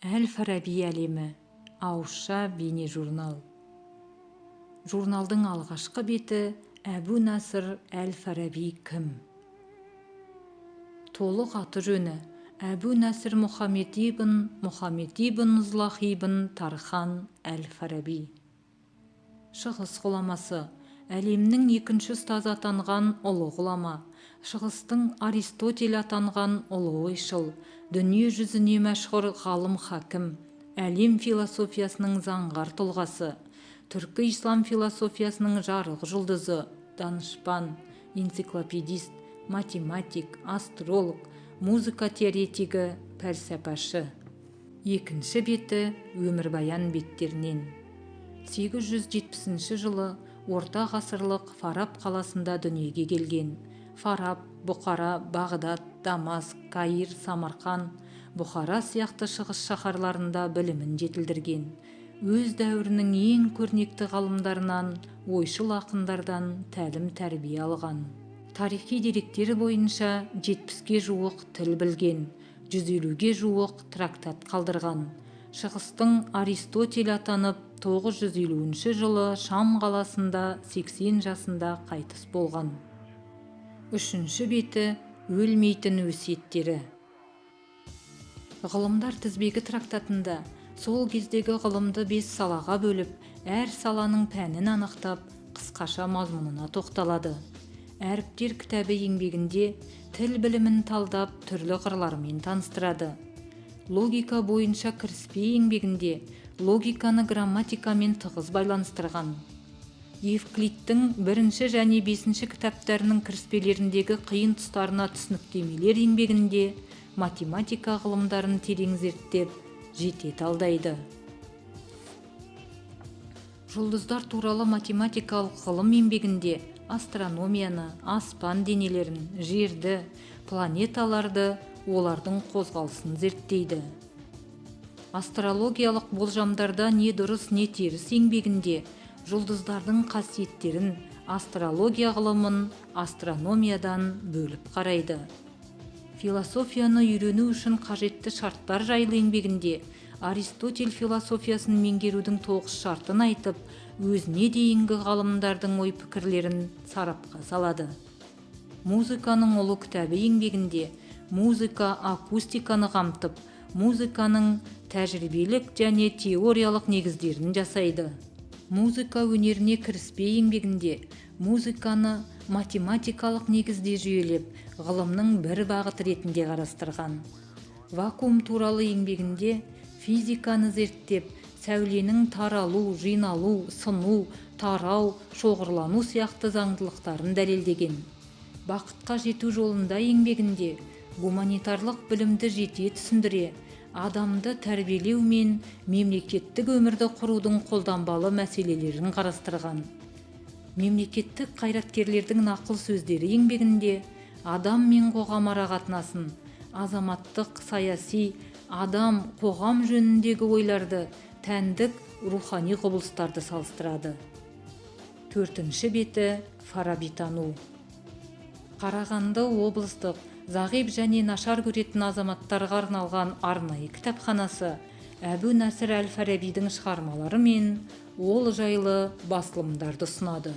Әл-Фараби әлемі, ауызша бейне журнал. Журналдың алғашқы беті Әбу Насыр Әл-Фараби кім? Толық аты жөні Әбу Насыр Мұхаммед ибн Узлағ ибн Тархан Әл-Фараби. Шығыс ғұламасы, әлемнің екінші ұстазы атанған ұлы ғұлама, шығыстың Аристотель атанған ұлы ойшыл, дүние жүзіне мәшһүр ғалым хакім, әлем философиясының заңғар тұлғасы, түркі ислам философиясының жарық жұлдызы, данышпан, энциклопедист, математик, астролог, музыка теоретигі, пәлсапашы. Екінші беті өмірбаян беттерінен. 870 жылы орта ғасырлық Фараб қаласында дүниеге келген. Фараб, Бұқара, Бағдат, Дамаск, Каир, Самарқан, Бұхара сияқты шығыс шаһарларында білімін жетілдірген. Өз дәуірінің ең көрнекті ғалымдарынан, ойшыл ақындардан тәлім-тәрбие алған. Тарихи деректері бойынша 70-ге жуық тіл білген, 150-ге жуық трактат қалдырған. Шығыстың Аристотель атанып, 950 жылы Шам қаласында 80 жасында қайтыс болған. Үшінші беті өлмейтін өсиеттері. Ғылымдар тізбегі трактатында сол кездегі ғылымды 5 салаға бөліп, әр саланың пәнін анықтап, қысқаша мазмұнына тоқталады. Әріптер кітабы еңбегінде тіл білімін талдап, түрлі қырларымен таныстырады. Логика бойынша кіріспе еңбегінде логиканы грамматикамен тығыз байланыстырған. Евклидтің 1 және 5 кітаптарының кіріспелеріндегі қиын тұстарына түсініктемелер еңбегінде математика ғылымдарын терең зерттеп, жете талдайды. Жұлдыздар туралы математикалық ғылым еңбегінде астрономияны, аспан денелерін, жерді, планеталарды, олардың қозғалысын зерттейді. Астрологиялық болжамдарда не дұрыс, не теріс еңбегінде жұлдыздардың қасиеттерін, астрология ғылымын астрономиядан бөліп қарайды. Философияны үйрену үшін қажетті шарттар жайлы еңбегінде Аристотель философиясын меңгерудің 9 шартын айтып, өзіне дейінгі ғалымдардың ой-пікірлерін сарапқа салады. Музыканың ұлы кітабы еңбегінде музыка акустиканы қамтып, музыканың тәжірибелік және теориялық негіздерін жасайды. Музыка өнеріне кіріспе еңбегінде музыканы математикалық негізде жүйелеп, ғылымның бір бағыт ретінде қарастырған. Вакуум туралы еңбегінде физиканы зерттеп, сәуленің таралу, жиналу, сыну, тарау, шоғырлану сияқты заңдылықтарын дәлелдеген. Бақытқа жету жолында еңбегінде гуманитарлық білімді жете түсіндіре, адамды тәрбиелеу мен мемлекеттік өмірді құрудың қолданбалы мәселелерін қарастырған. Мемлекеттік қайраткерлердің нақыл сөздері еңбегінде адам мен қоғам арақатынасын, азаматтық, саяси, адам, қоғам жөніндегі ойларды, тәндік, рухани құбылыстарды салыстырады. 4-ші беті фарабитану. Қарағанды облыстық зағип және нашар көретін азаматтарға арналған арнайы кітапханасы Әбу Насыр Әл-Фарабидің шығармалары мен ол жайлы басылымдарды ұсынады.